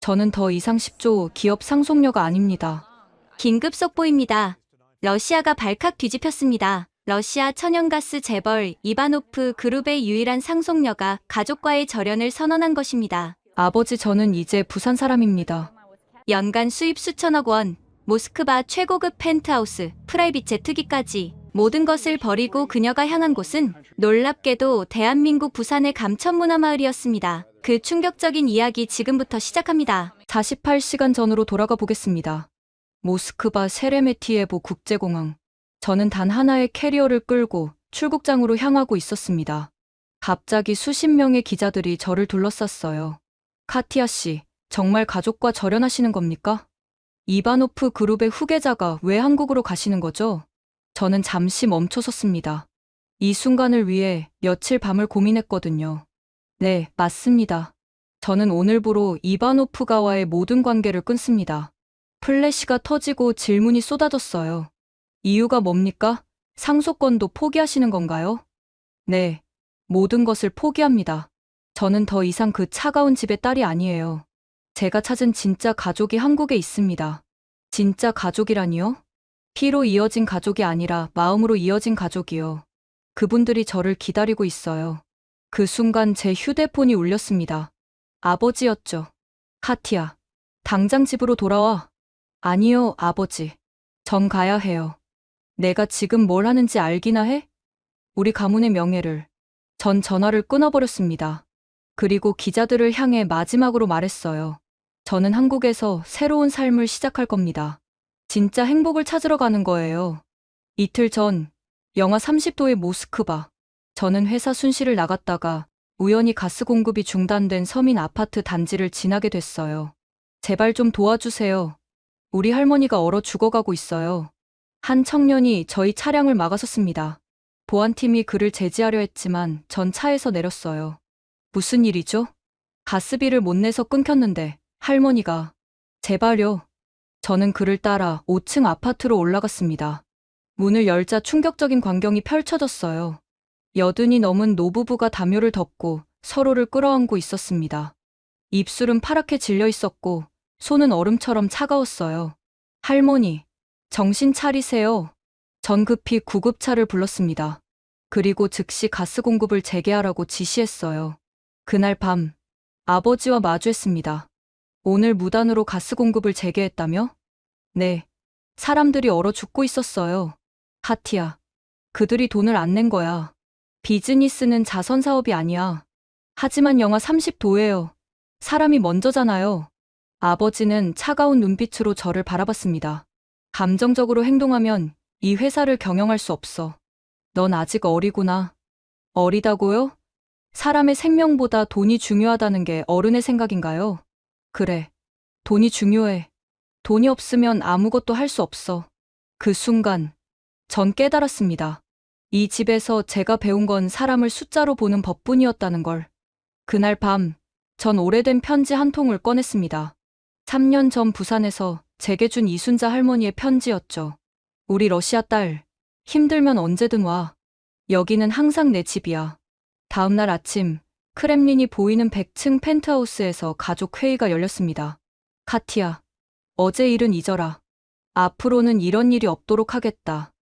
저는 더 이상 10조 기업 상속녀가 아닙니다. 긴급 속보입니다. 러시아가 발칵 뒤집혔습니다. 러시아 천연가스 재벌 이바노프 그룹의 유일한 상속녀가 가족과의 절연을 선언한 것입니다. 아버지, 저는 이제 부산 사람입니다. 연간 수입 수천억 원, 모스크바 최고급 펜트하우스, 프라이빗 특기까지 모든 것을 버리고 그녀가 향한 곳은 놀랍게도 대한민국 부산의 감천문화마을이었습니다. 그 충격적인 이야기 지금부터 시작합니다. 48시간 전으로 돌아가 보겠습니다. 모스크바 세레메티예보 국제공항. 저는 단 하나의 캐리어를 끌고 출국장으로 향하고 있었습니다. 갑자기 수십 명의 기자들이 저를 둘러쌌어요. 카티아 씨, 정말 가족과 절연하시는 겁니까? 이바노프 그룹의 후계자가 왜 한국으로 가시는 거죠? 저는 잠시 멈춰섰습니다. 이 순간을 위해 며칠 밤을 고민했거든요. 네, 맞습니다. 저는 오늘부로 이바노프가와의 모든 관계를 끊습니다. 플래시가 터지고 질문이 쏟아졌어요. 이유가 뭡니까? 상속권도 포기하시는 건가요? 네, 모든 것을 포기합니다. 저는 더 이상 그 차가운 집의 딸이 아니에요. 제가 찾은 진짜 가족이 한국에 있습니다. 진짜 가족이라니요? 피로 이어진 가족이 아니라 마음으로 이어진 가족이요. 그분들이 저를 기다리고 있어요. 그 순간 제 휴대폰이 울렸습니다. 아버지였죠. 카티야, 당장 집으로 돌아와. 아니요, 아버지. 전 가야 해요. 내가 지금 뭘 하는지 알기나 해? 우리 가문의 명예를. 전 전화를 끊어버렸습니다. 그리고 기자들을 향해 마지막으로 말했어요. 저는 한국에서 새로운 삶을 시작할 겁니다. 진짜 행복을 찾으러 가는 거예요. 이틀 전, 영하 30도의 모스크바. 저는 회사 순시를 나갔다가 우연히 가스 공급이 중단된 서민 아파트 단지를 지나게 됐어요. 제발 좀 도와주세요. 우리 할머니가 얼어 죽어가고 있어요. 한 청년이 저희 차량을 막아섰습니다. 보안팀이 그를 제지하려 했지만 전 차에서 내렸어요. 무슨 일이죠? 가스비를 못 내서 끊겼는데 할머니가. 제발요. 저는 그를 따라 5층 아파트로 올라갔습니다. 문을 열자 충격적인 광경이 펼쳐졌어요. 80이 넘은 노부부가 담요를 덮고 서로를 끌어안고 있었습니다. 입술은 파랗게 질려 있었고 손은 얼음처럼 차가웠어요. 할머니, 정신 차리세요. 전 급히 구급차를 불렀습니다. 그리고 즉시 가스 공급을 재개하라고 지시했어요. 그날 밤, 아버지와 마주했습니다. 오늘 무단으로 가스 공급을 재개했다며? 네. 사람들이 얼어 죽고 있었어요. 카티야, 그들이 돈을 안 낸 거야. 비즈니스는 자선 사업이 아니야. 하지만 영하 30도예요. 사람이 먼저잖아요. 아버지는 차가운 눈빛으로 저를 바라봤습니다. 감정적으로 행동하면 이 회사를 경영할 수 없어. 넌 아직 어리구나. 어리다고요? 사람의 생명보다 돈이 중요하다는 게 어른의 생각인가요? 그래. 돈이 중요해. 돈이 없으면 아무것도 할 수 없어. 그 순간, 전 깨달았습니다. 이 집에서 제가 배운 건 사람을 숫자로 보는 법뿐이었다는 걸. 그날 밤, 전 오래된 편지 한 통을 꺼냈습니다. 3년 전 부산에서 제게 준 이순자 할머니의 편지였죠. 우리 러시아 딸, 힘들면 언제든 와. 여기는 항상 내 집이야. 다음 날 아침, 크렘린이 보이는 100층 펜트하우스에서 가족 회의가 열렸습니다. 카티야, 어제 일은 잊어라. 앞으로는 이런 일이 없도록 하겠다.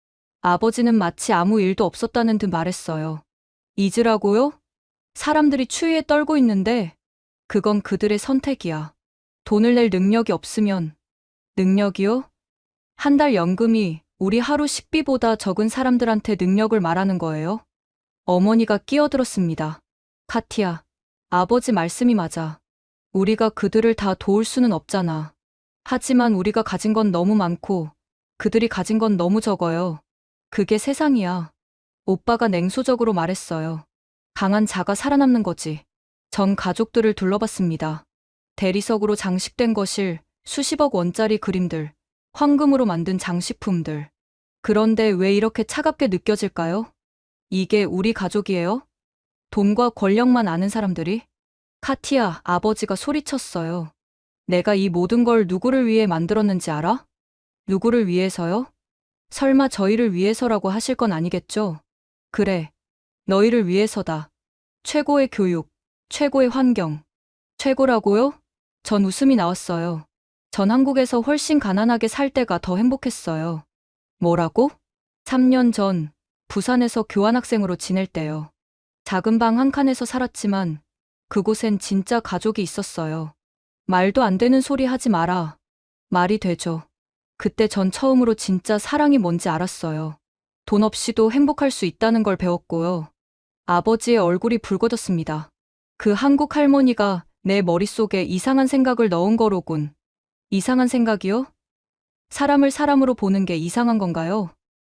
아버지는 마치 아무 일도 없었다는 듯 말했어요. 잊으라고요? 사람들이 추위에 떨고 있는데 그건 그들의 선택이야. 돈을 낼 능력이 없으면. 능력이요? 한 달 연금이 우리 하루 식비보다 적은 사람들한테 능력을 말하는 거예요? 어머니가 끼어들었습니다. 카티야, 아버지 말씀이 맞아. 우리가 그들을 다 도울 수는 없잖아. 하지만 우리가 가진 건 너무 많고 그들이 가진 건 너무 적어요. 그게 세상이야. 오빠가 냉소적으로 말했어요. 강한 자가 살아남는 거지. 전 가족들을 둘러봤습니다. 대리석으로 장식된 거실, 수십억 원짜리 그림들, 황금으로 만든 장식품들. 그런데 왜 이렇게 차갑게 느껴질까요? 이게 우리 가족이에요? 돈과 권력만 아는 사람들이? 카티야, 아버지가 소리쳤어요. 내가 이 모든 걸 누구를 위해 만들었는지 알아? 누구를 위해서요? 설마 저희를 위해서라고 하실 건 아니겠죠? 그래, 너희를 위해서다. 최고의 교육, 최고의 환경. 최고라고요? 전 웃음이 나왔어요. 전 한국에서 훨씬 가난하게 살 때가 더 행복했어요. 뭐라고? 3년 전 부산에서 교환학생으로 지낼 때요. 작은 방 한 칸에서 살았지만 그곳엔 진짜 가족이 있었어요. 말도 안 되는 소리 하지 마라. 말이 되죠. 그때 전 처음으로 진짜 사랑이 뭔지 알았어요. 돈 없이도 행복할 수 있다는 걸 배웠고요. 아버지의 얼굴이 붉어졌습니다. 그 한국 할머니가 내 머릿속에 이상한 생각을 넣은 거로군. 이상한 생각이요? 사람을 사람으로 보는 게 이상한 건가요?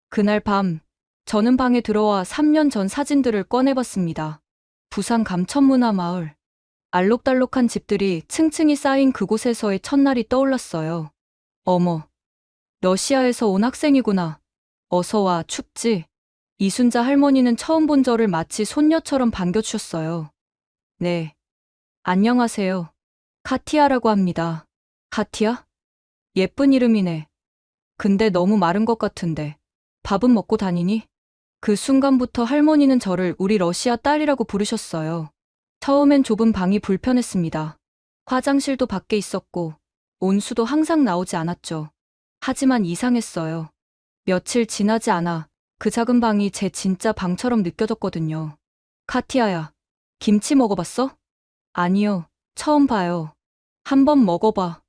그날 밤, 저는 방에 들어와 3년 전 사진들을 꺼내봤습니다. 부산 감천문화마을. 알록달록한 집들이 층층이 쌓인 그곳에서의 첫날이 떠올랐어요. 어머, 러시아에서 온 학생이구나. 어서 와, 춥지? 이순자 할머니는 처음 본 저를 마치 손녀처럼 반겨주셨어요. 네. 안녕하세요. 카티아라고 합니다. 카티아? 예쁜 이름이네. 근데 너무 마른 것 같은데. 밥은 먹고 다니니? 그 순간부터 할머니는 저를 우리 러시아 딸이라고 부르셨어요. 처음엔 좁은 방이 불편했습니다. 화장실도 밖에 있었고, 온수도 항상 나오지 않았죠. 하지만 이상했어요. 며칠 지나지 않아 그 작은 방이 제 진짜 방처럼 느껴졌거든요. 카티아야, 김치 먹어봤어? 아니요, 처음 봐요. 한번 먹어봐.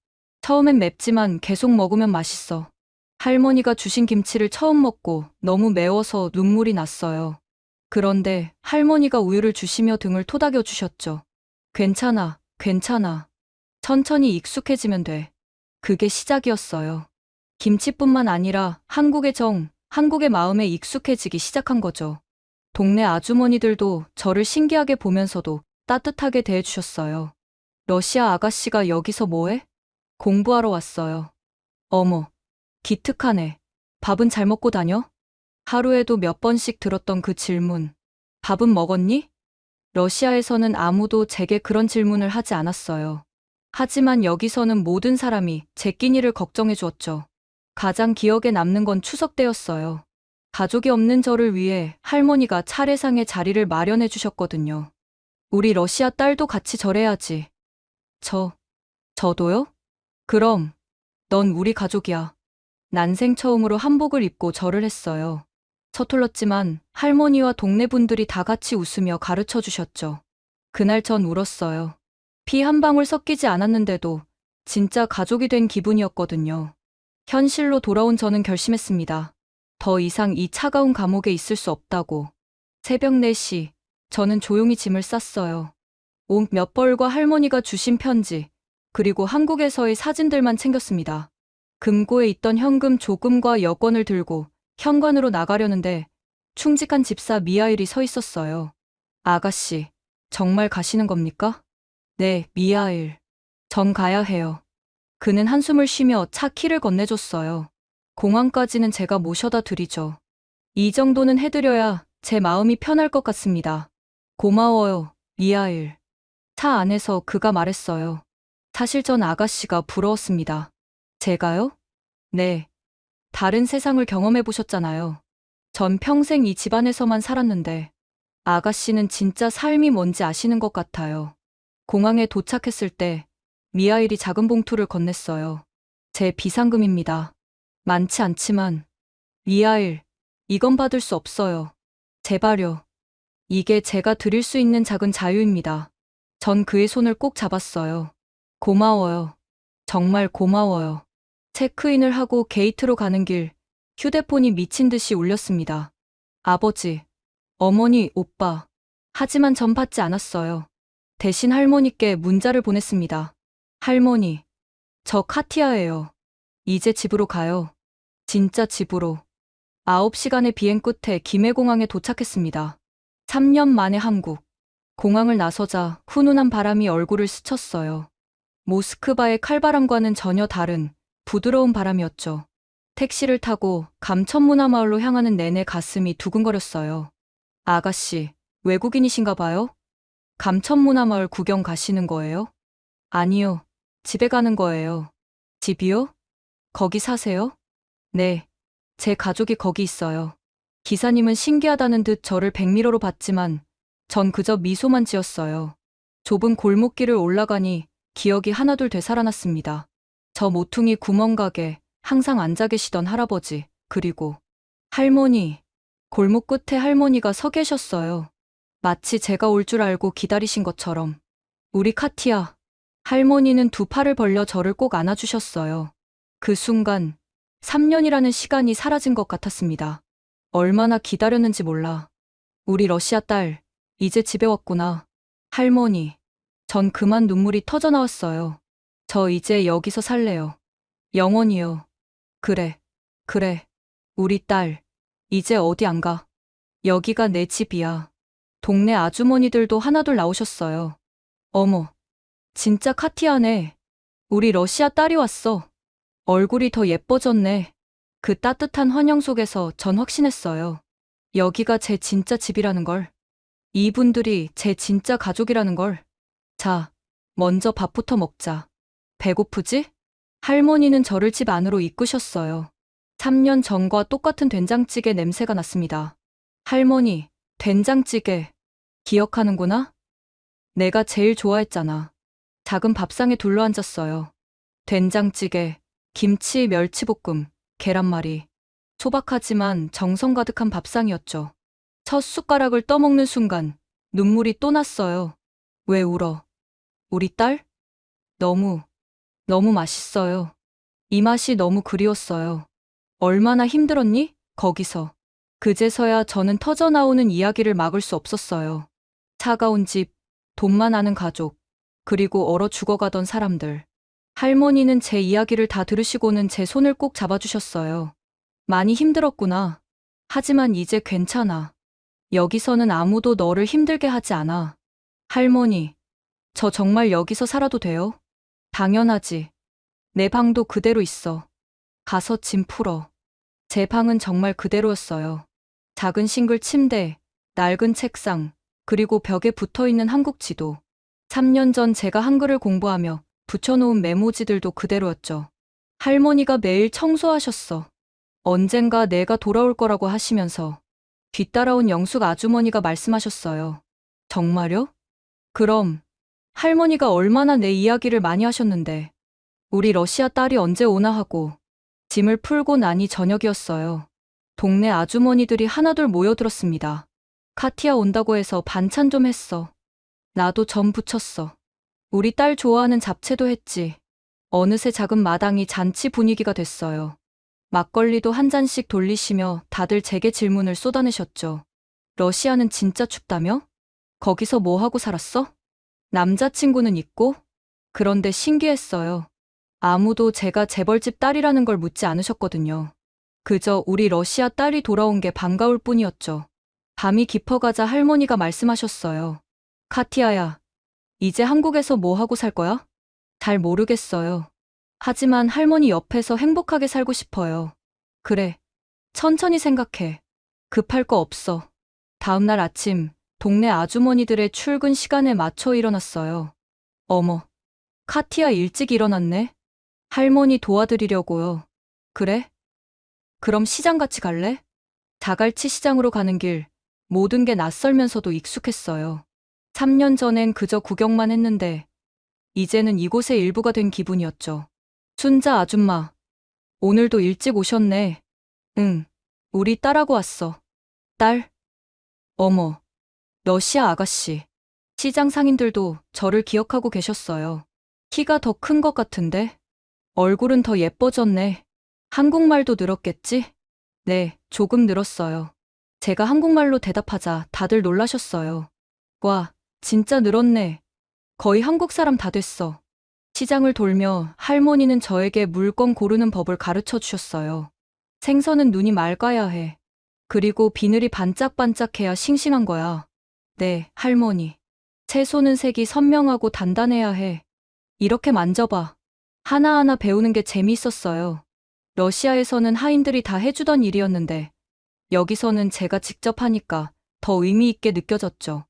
처음엔 맵지만 계속 먹으면 맛있어. 할머니가 주신 김치를 처음 먹고 너무 매워서 눈물이 났어요. 그런데 할머니가 우유를 주시며 등을 토닥여 주셨죠. 괜찮아, 괜찮아. 천천히 익숙해지면 돼. 그게 시작이었어요. 김치뿐만 아니라 한국의 정, 한국의 마음에 익숙해지기 시작한 거죠. 동네 아주머니들도 저를 신기하게 보면서도 따뜻하게 대해주셨어요. 러시아 아가씨가 여기서 뭐해? 공부하러 왔어요. 어머, 기특하네. 밥은 잘 먹고 다녀? 하루에도 몇 번씩 들었던 그 질문. 밥은 먹었니? 러시아에서는 아무도 제게 그런 질문을 하지 않았어요. 하지만 여기서는 모든 사람이 제 끼니를 걱정해 주었죠. 가장 기억에 남는 건 추석 때였어요. 가족이 없는 저를 위해 할머니가 차례상에 자리를 마련해 주셨거든요. 우리 러시아 딸도 같이 절해야지. 저도요? 그럼, 넌 우리 가족이야. 난생 처음으로 한복을 입고 절을 했어요. 서툴렀지만 할머니와 동네 분들이 다 같이 웃으며 가르쳐 주셨죠. 그날 전 울었어요. 피 한 방울 섞이지 않았는데도 진짜 가족이 된 기분이었거든요. 현실로 돌아온 저는 결심했습니다. 더 이상 이 차가운 감옥에 있을 수 없다고. 새벽 4시, 저는 조용히 짐을 쌌어요. 옷 몇 벌과 할머니가 주신 편지, 그리고 한국에서의 사진들만 챙겼습니다. 금고에 있던 현금 조금과 여권을 들고 현관으로 나가려는데 충직한 집사 미하일이 서 있었어요. 아가씨, 정말 가시는 겁니까? 네, 미하일. 전 가야 해요. 그는 한숨을 쉬며 차 키를 건네줬어요. 공항까지는 제가 모셔다 드리죠. 이 정도는 해드려야 제 마음이 편할 것 같습니다. 고마워요, 미하일. 차 안에서 그가 말했어요. 사실 전 아가씨가 부러웠습니다. 제가요? 네. 다른 세상을 경험해 보셨잖아요. 전 평생 이 집안에서만 살았는데 아가씨는 진짜 삶이 뭔지 아시는 것 같아요. 공항에 도착했을 때 미하일이 작은 봉투를 건넸어요. 제 비상금입니다. 많지 않지만 미하일, 이건 받을 수 없어요. 제발요. 이게 제가 드릴 수 있는 작은 자유입니다. 전 그의 손을 꼭 잡았어요. 고마워요. 정말 고마워요. 체크인을 하고 게이트로 가는 길, 휴대폰이 미친 듯이 울렸습니다. 아버지, 어머니, 오빠. 하지만 전 받지 않았어요. 대신 할머니께 문자를 보냈습니다. 할머니, 저 카티아예요. 이제 집으로 가요. 진짜 집으로. 9시간의 비행 끝에 김해공항에 도착했습니다. 3년 만에 한국. 공항을 나서자 훈훈한 바람이 얼굴을 스쳤어요. 모스크바의 칼바람과는 전혀 다른 부드러운 바람이었죠. 택시를 타고 감천문화마을로 향하는 내내 가슴이 두근거렸어요. 아가씨, 외국인이신가 봐요? 감천문화마을 구경 가시는 거예요? 아니요, 집에 가는 거예요. 집이요? 거기 사세요? 네, 제 가족이 거기 있어요. 기사님은 신기하다는 듯 저를 백미러로 봤지만 전 그저 미소만 지었어요. 좁은 골목길을 올라가니 기억이 하나둘 되살아났습니다. 저 모퉁이 구멍가게 항상 앉아 계시던 할아버지, 그리고 할머니, 골목 끝에 할머니가 서 계셨어요. 마치 제가 올 줄 알고 기다리신 것처럼. 우리 카티야. 할머니는 두 팔을 벌려 저를 꼭 안아주셨어요. 그 순간 3년이라는 시간이 사라진 것 같았습니다. 얼마나 기다렸는지 몰라. 우리 러시아 딸, 이제 집에 왔구나. 할머니. 전 그만 눈물이 터져 나왔어요. 저 이제 여기서 살래요. 영원히요. 그래, 그래. 우리 딸, 이제 어디 안 가. 여기가 내 집이야. 동네 아주머니들도 하나둘 나오셨어요. 어머, 진짜 카티아네. 우리 러시아 딸이 왔어. 얼굴이 더 예뻐졌네. 그 따뜻한 환영 속에서 전 확신했어요. 여기가 제 진짜 집이라는 걸. 이분들이 제 진짜 가족이라는 걸. 자, 먼저 밥부터 먹자. 배고프지? 할머니는 저를 집 안으로 이끄셨어요. 3년 전과 똑같은 된장찌개 냄새가 났습니다. 할머니, 된장찌개. 기억하는구나? 내가 제일 좋아했잖아. 작은 밥상에 둘러앉았어요. 된장찌개, 김치, 멸치볶음, 계란말이. 소박하지만 정성 가득한 밥상이었죠. 첫 숟가락을 떠먹는 순간 눈물이 또 났어요. 왜 울어? 우리 딸? 너무, 너무 맛있어요. 이 맛이 너무 그리웠어요. 얼마나 힘들었니? 거기서. 그제서야 저는 터져나오는 이야기를 막을 수 없었어요. 차가운 집, 돈만 아는 가족, 그리고 얼어 죽어가던 사람들. 할머니는 제 이야기를 다 들으시고는 제 손을 꼭 잡아주셨어요. 많이 힘들었구나. 하지만 이제 괜찮아. 여기서는 아무도 너를 힘들게 하지 않아. 할머니, 저 정말 여기서 살아도 돼요? 당연하지. 내 방도 그대로 있어. 가서 짐 풀어. 제 방은 정말 그대로였어요. 작은 싱글 침대, 낡은 책상, 그리고 벽에 붙어 있는 한국 지도. 3년 전 제가 한글을 공부하며 붙여놓은 메모지들도 그대로였죠. 할머니가 매일 청소하셨어. 언젠가 내가 돌아올 거라고 하시면서 뒤따라온 영숙 아주머니가 말씀하셨어요. 정말요? 그럼 할머니가 얼마나 내 이야기를 많이 하셨는데 우리 러시아 딸이 언제 오나 하고 짐을 풀고 나니 저녁이었어요. 동네 아주머니들이 하나둘 모여들었습니다. 카티아 온다고 해서 반찬 좀 했어. 나도 전 부쳤어. 우리 딸 좋아하는 잡채도 했지. 어느새 작은 마당이 잔치 분위기가 됐어요. 막걸리도 한 잔씩 돌리시며 다들 제게 질문을 쏟아내셨죠. 러시아는 진짜 춥다며? 거기서 뭐 하고 살았어? 남자친구는 있고? 그런데 신기했어요. 아무도 제가 재벌집 딸이라는 걸 묻지 않으셨거든요. 그저 우리 러시아 딸이 돌아온 게 반가울 뿐이었죠. 밤이 깊어가자 할머니가 말씀하셨어요. 카티아야, 이제 한국에서 뭐 하고 살 거야? 잘 모르겠어요. 하지만 할머니 옆에서 행복하게 살고 싶어요. 그래, 천천히 생각해. 급할 거 없어. 다음 날 아침, 동네 아주머니들의 출근 시간에 맞춰 일어났어요. 어머, 카티아 일찍 일어났네. 할머니 도와드리려고요. 그래? 그럼 시장 같이 갈래? 자갈치 시장으로 가는 길, 모든 게 낯설면서도 익숙했어요. 3년 전엔 그저 구경만 했는데, 이제는 이곳의 일부가 된 기분이었죠. 순자 아줌마, 오늘도 일찍 오셨네. 응, 우리 딸하고 왔어. 딸? 어머, 러시아 아가씨. 시장 상인들도 저를 기억하고 계셨어요. 키가 더 큰 것 같은데? 얼굴은 더 예뻐졌네. 한국말도 늘었겠지? 네, 조금 늘었어요. 제가 한국말로 대답하자 다들 놀라셨어요. 와, 진짜 늘었네. 거의 한국 사람 다 됐어. 시장을 돌며 할머니는 저에게 물건 고르는 법을 가르쳐 주셨어요. 생선은 눈이 맑아야 해. 그리고 비늘이 반짝반짝해야 싱싱한 거야. 네, 할머니. 채소는 색이 선명하고 단단해야 해. 이렇게 만져봐. 하나하나 배우는 게 재미있었어요. 러시아에서는 하인들이 다 해주던 일이었는데 여기서는 제가 직접 하니까 더 의미 있게 느껴졌죠.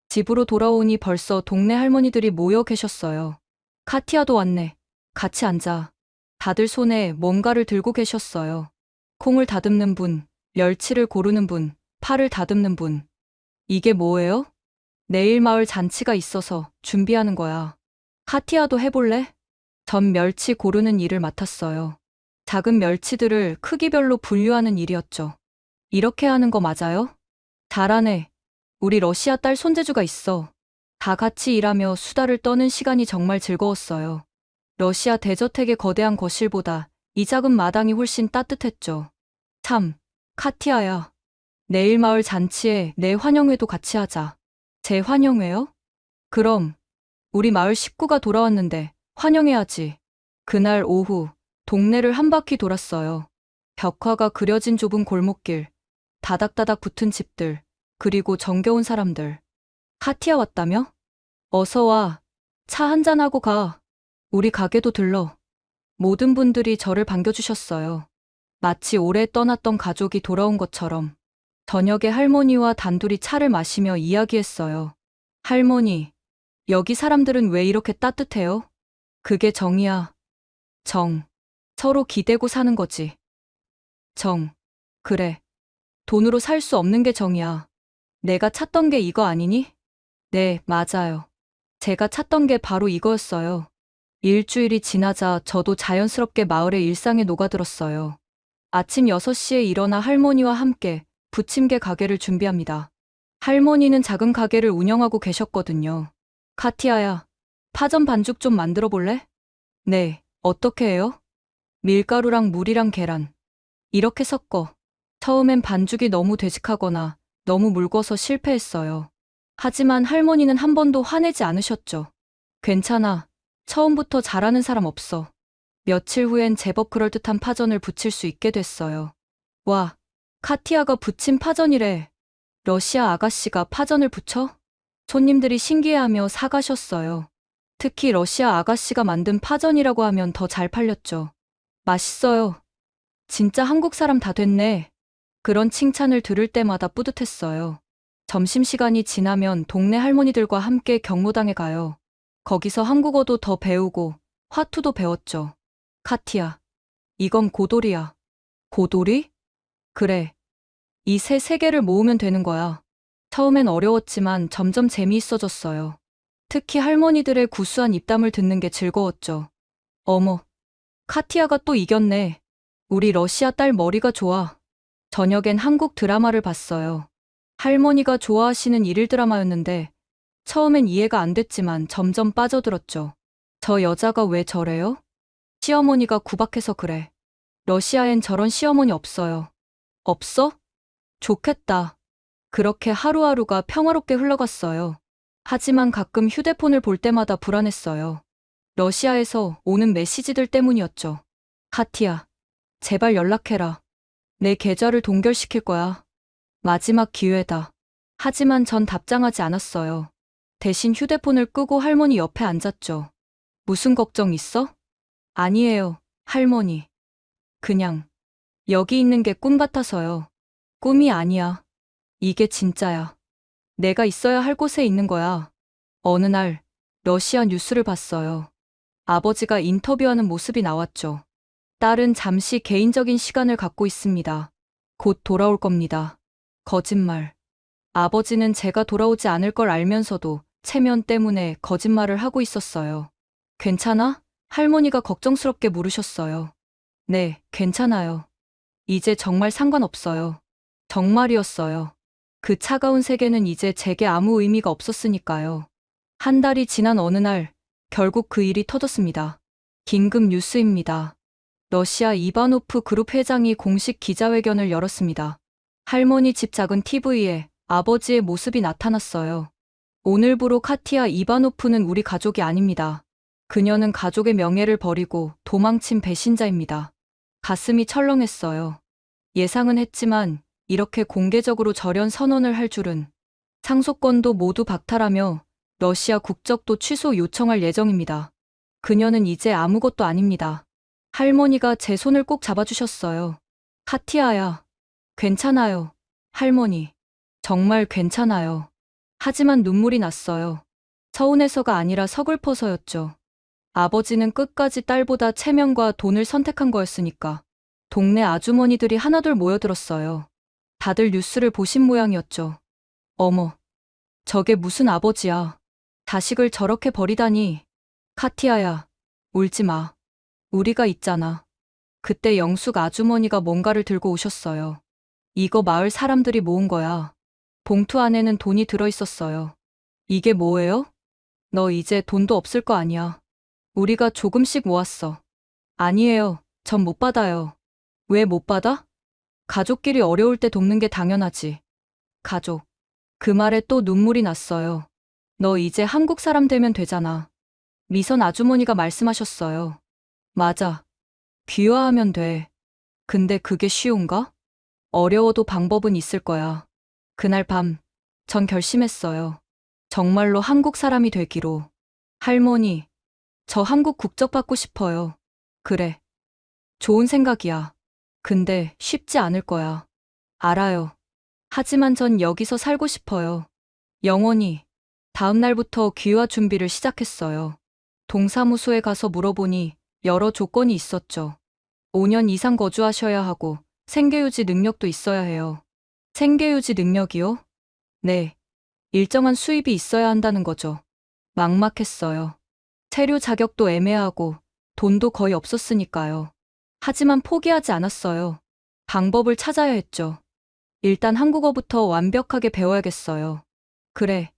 집으로 돌아오니 벌써 동네 할머니들이 모여 계셨어요. 카티아도 왔네. 같이 앉아. 다들 손에 뭔가를 들고 계셨어요. 콩을 다듬는 분, 멸치를 고르는 분, 파를 다듬는 분. 이게 뭐예요? 내일 마을 잔치가 있어서 준비하는 거야. 카티아도 해볼래? 전 멸치 고르는 일을 맡았어요. 작은 멸치들을 크기별로 분류하는 일이었죠. 이렇게 하는 거 맞아요? 잘하네. 우리 러시아 딸 손재주가 있어. 다 같이 일하며 수다를 떠는 시간이 정말 즐거웠어요. 러시아 대저택의 거대한 거실보다 이 작은 마당이 훨씬 따뜻했죠. 참, 카티아야. 내일 마을 잔치에 내 환영회도 같이 하자. 제 환영회요? 그럼, 우리 마을 식구가 돌아왔는데 환영해야지. 그날 오후, 동네를 한 바퀴 돌았어요. 벽화가 그려진 좁은 골목길, 다닥다닥 붙은 집들, 그리고 정겨운 사람들. 카티아 왔다며? 어서 와. 차 한잔하고 가. 우리 가게도 들러. 모든 분들이 저를 반겨주셨어요. 마치 오래 떠났던 가족이 돌아온 것처럼. 저녁에 할머니와 단둘이 차를 마시며 이야기했어요. 할머니, 여기 사람들은 왜 이렇게 따뜻해요? 그게 정이야. 정. 서로 기대고 사는 거지. 정. 그래. 돈으로 살 수 없는 게 정이야. 내가 찾던 게 이거 아니니? 네, 맞아요. 제가 찾던 게 바로 이거였어요. 일주일이 지나자 저도 자연스럽게 마을의 일상에 녹아들었어요. 아침 6시에 일어나 할머니와 함께 부침개 가게를 준비합니다. 할머니는 작은 가게를 운영하고 계셨거든요. 카티아야, 파전 반죽 좀 만들어 볼래? 네, 어떻게 해요? 밀가루랑 물이랑 계란. 이렇게 섞어. 처음엔 반죽이 너무 되직하거나 너무 묽어서 실패했어요. 하지만 할머니는 한 번도 화내지 않으셨죠. 괜찮아. 처음부터 잘하는 사람 없어. 며칠 후엔 제법 그럴듯한 파전을 부칠 수 있게 됐어요. 와, 카티아가 부친 파전이래. 러시아 아가씨가 파전을 부쳐? 손님들이 신기해하며 사가셨어요. 특히 러시아 아가씨가 만든 파전이라고 하면 더 잘 팔렸죠. 맛있어요. 진짜 한국 사람 다 됐네. 그런 칭찬을 들을 때마다 뿌듯했어요. 점심시간이 지나면 동네 할머니들과 함께 경로당에 가요. 거기서 한국어도 더 배우고 화투도 배웠죠. 카티야, 이건 고돌이야. 고돌이? 그래. 이 세 개를 모으면 되는 거야. 처음엔 어려웠지만 점점 재미있어졌어요. 특히 할머니들의 구수한 입담을 듣는 게 즐거웠죠. 어머, 카티아가 또 이겼네. 우리 러시아 딸 머리가 좋아. 저녁엔 한국 드라마를 봤어요. 할머니가 좋아하시는 일일 드라마였는데 처음엔 이해가 안 됐지만 점점 빠져들었죠. 저 여자가 왜 저래요? 시어머니가 구박해서 그래. 러시아엔 저런 시어머니 없어요. 없어? 좋겠다. 그렇게 하루하루가 평화롭게 흘러갔어요. 하지만 가끔 휴대폰을 볼 때마다 불안했어요. 러시아에서 오는 메시지들 때문이었죠. 카티야, 제발 연락해라. 내 계좌를 동결시킬 거야. 마지막 기회다. 하지만 전 답장하지 않았어요. 대신 휴대폰을 끄고 할머니 옆에 앉았죠. 무슨 걱정 있어? 아니에요, 할머니. 그냥 여기 있는 게 꿈 같아서요. 꿈이 아니야. 이게 진짜야. 내가 있어야 할 곳에 있는 거야. 어느 날 러시아 뉴스를 봤어요. 아버지가 인터뷰하는 모습이 나왔죠. 딸은 잠시 개인적인 시간을 갖고 있습니다. 곧 돌아올 겁니다. 거짓말. 아버지는 제가 돌아오지 않을 걸 알면서도 체면 때문에 거짓말을 하고 있었어요. 괜찮아? 할머니가 걱정스럽게 물으셨어요. 네, 괜찮아요. 이제 정말 상관없어요. 정말이었어요. 그 차가운 세계는 이제 제게 아무 의미가 없었으니까요. 한 달이 지난 어느 날, 결국 그 일이 터졌습니다. 긴급 뉴스입니다. 러시아 이바노프 그룹 회장이 공식 기자회견을 열었습니다. 할머니 집 작은 TV에 아버지의 모습이 나타났어요. 오늘부로 카티아 이바노프는 우리 가족이 아닙니다. 그녀는 가족의 명예를 버리고 도망친 배신자입니다. 가슴이 철렁했어요. 예상은 했지만 이렇게 공개적으로 절연 선언을 할 줄은. 상속권도 모두 박탈하며 러시아 국적도 취소 요청할 예정입니다. 그녀는 이제 아무것도 아닙니다. 할머니가 제 손을 꼭 잡아주셨어요. 카티아야, 괜찮아요. 할머니, 정말 괜찮아요. 하지만 눈물이 났어요. 서운해서가 아니라 서글퍼서였죠. 아버지는 끝까지 딸보다 체면과 돈을 선택한 거였으니까. 동네 아주머니들이 하나둘 모여들었어요. 다들 뉴스를 보신 모양이었죠. 어머, 저게 무슨 아버지야. 자식을 저렇게 버리다니. 카티아야, 울지 마. 우리가 있잖아. 그때 영숙 아주머니가 뭔가를 들고 오셨어요. 이거 마을 사람들이 모은 거야. 봉투 안에는 돈이 들어 있었어요. 이게 뭐예요? 너 이제 돈도 없을 거 아니야. 우리가 조금씩 모았어. 아니에요. 전 못 받아요. 왜 못 받아? 가족끼리 어려울 때 돕는 게 당연하지. 가족. 그 말에 또 눈물이 났어요. 너 이제 한국 사람 되면 되잖아. 미선 아주머니가 말씀하셨어요. 맞아. 귀화하면 돼. 근데 그게 쉬운가? 어려워도 방법은 있을 거야. 그날 밤, 전 결심했어요. 정말로 한국 사람이 되기로. 할머니, 저 한국 국적 받고 싶어요. 그래. 좋은 생각이야. 근데 쉽지 않을 거야. 알아요. 하지만 전 여기서 살고 싶어요. 영원히. 다음 날부터 귀화 준비를 시작했어요. 동사무소에 가서 물어보니 여러 조건이 있었죠. 5년 이상 거주하셔야 하고 생계유지 능력도 있어야 해요. 생계유지 능력이요? 네. 일정한 수입이 있어야 한다는 거죠. 막막했어요. 체류 자격도 애매하고 돈도 거의 없었으니까요. 하지만 포기하지 않았어요. 방법을 찾아야 했죠. 일단 한국어부터 완벽하게 배워야겠어요. 그래.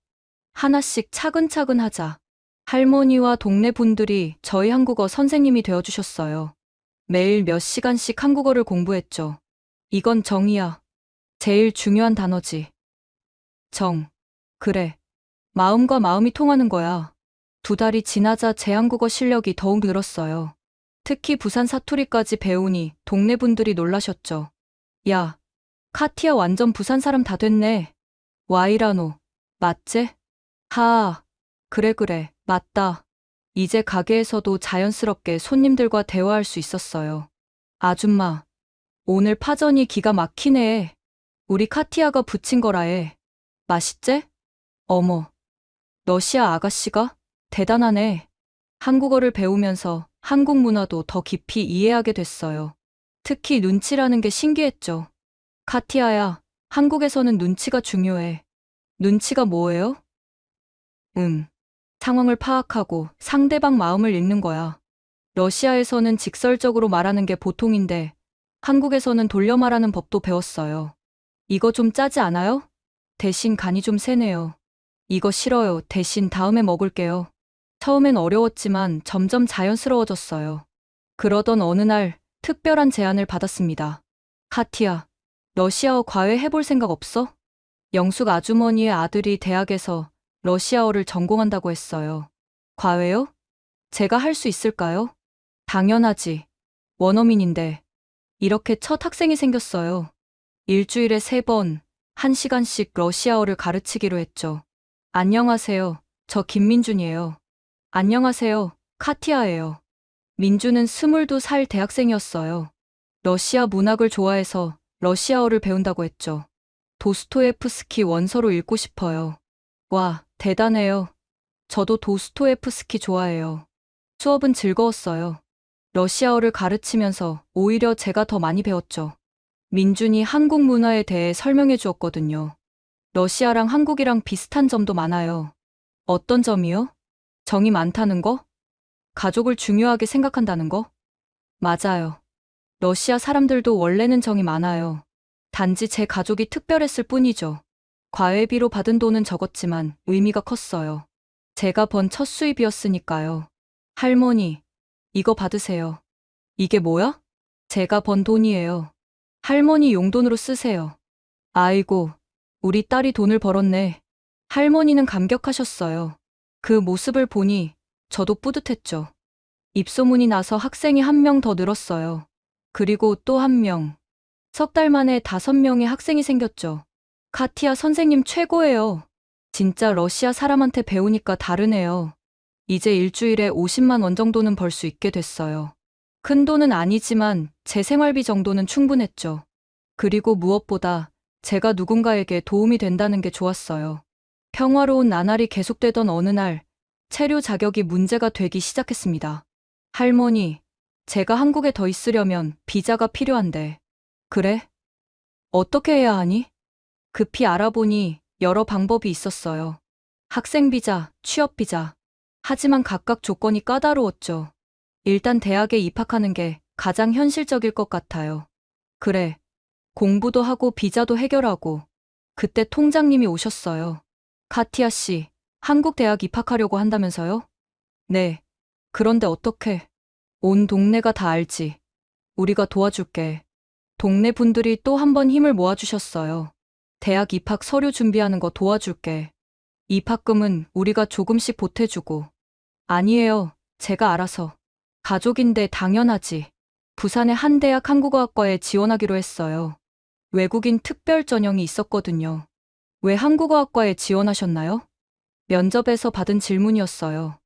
하나씩 차근차근 하자. 할머니와 동네 분들이 저희 한국어 선생님이 되어주셨어요. 매일 몇 시간씩 한국어를 공부했죠. 이건 정이야. 제일 중요한 단어지. 정. 그래. 마음과 마음이 통하는 거야. 2달이 지나자 제 한국어 실력이 더욱 늘었어요. 특히 부산 사투리까지 배우니 동네 분들이 놀라셨죠. 야, 카티야 완전 부산 사람 다 됐네. 와이라노. 맞제? 하. 그래, 맞다. 이제 가게에서도 자연스럽게 손님들과 대화할 수 있었어요. 아줌마, 오늘 파전이 기가 막히네. 우리 카티아가 부친 거라해. 맛있제? 어머, 러시아 아가씨가? 대단하네. 한국어를 배우면서 한국 문화도 더 깊이 이해하게 됐어요. 특히 눈치라는 게 신기했죠. 카티아야, 한국에서는 눈치가 중요해. 눈치가 뭐예요? 상황을 파악하고 상대방 마음을 읽는 거야. 러시아에서는 직설적으로 말하는 게 보통인데 한국에서는 돌려 말하는 법도 배웠어요. 이거 좀 짜지 않아요? 대신 간이 좀 세네요. 이거 싫어요. 대신 다음에 먹을게요. 처음엔 어려웠지만 점점 자연스러워졌어요. 그러던 어느 날 특별한 제안을 받았습니다. 카티야, 러시아어 과외 해볼 생각 없어? 영숙 아주머니의 아들이 대학에서 러시아어를 전공한다고 했어요. 과외요? 제가 할 수 있을까요? 당연하지. 원어민인데. 이렇게 첫 학생이 생겼어요. 일주일에 3번, 1시간씩 러시아어를 가르치기로 했죠. 안녕하세요. 저 김민준이에요. 안녕하세요. 카티아예요. 민준은 22살 대학생이었어요. 러시아 문학을 좋아해서 러시아어를 배운다고 했죠. 도스토예프스키 원서로 읽고 싶어요. 와, 대단해요. 저도 도스토예프스키 좋아해요. 수업은 즐거웠어요. 러시아어를 가르치면서 오히려 제가 더 많이 배웠죠. 민준이 한국 문화에 대해 설명해 주었거든요. 러시아랑 한국이랑 비슷한 점도 많아요. 어떤 점이요? 정이 많다는 거? 가족을 중요하게 생각한다는 거? 맞아요. 러시아 사람들도 원래는 정이 많아요. 단지 제 가족이 특별했을 뿐이죠. 과외비로 받은 돈은 적었지만 의미가 컸어요. 제가 번 첫 수입이었으니까요. 할머니, 이거 받으세요. 이게 뭐야? 제가 번 돈이에요. 할머니 용돈으로 쓰세요. 아이고, 우리 딸이 돈을 벌었네. 할머니는 감격하셨어요. 그 모습을 보니 저도 뿌듯했죠. 입소문이 나서 학생이 1명 더 늘었어요. 그리고 또 1명. 3달 만에 5명의 학생이 생겼죠. 카티아 선생님 최고예요. 진짜 러시아 사람한테 배우니까 다르네요. 이제 일주일에 50만 원 정도는 벌 수 있게 됐어요. 큰 돈은 아니지만 제 생활비 정도는 충분했죠. 그리고 무엇보다 제가 누군가에게 도움이 된다는 게 좋았어요. 평화로운 나날이 계속되던 어느 날, 체류 자격이 문제가 되기 시작했습니다. 할머니, 제가 한국에 더 있으려면 비자가 필요한데. 그래? 어떻게 해야 하니? 급히 알아보니 여러 방법이 있었어요. 학생 비자, 취업 비자. 하지만 각각 조건이 까다로웠죠. 일단 대학에 입학하는 게 가장 현실적일 것 같아요. 그래. 공부도 하고 비자도 해결하고. 그때 통장님이 오셨어요. 카티아 씨, 한국 대학 입학하려고 한다면서요? 네. 그런데 어떻게? 온 동네가 다 알지. 우리가 도와줄게. 동네 분들이 또 한 번 힘을 모아주셨어요. 대학 입학 서류 준비하는 거 도와줄게. 입학금은 우리가 조금씩 보태주고. 아니에요. 제가 알아서. 가족인데 당연하지. 부산의 한 대학 한국어학과에 지원하기로 했어요. 외국인 특별 전형이 있었거든요. 왜 한국어학과에 지원하셨나요? 면접에서 받은 질문이었어요.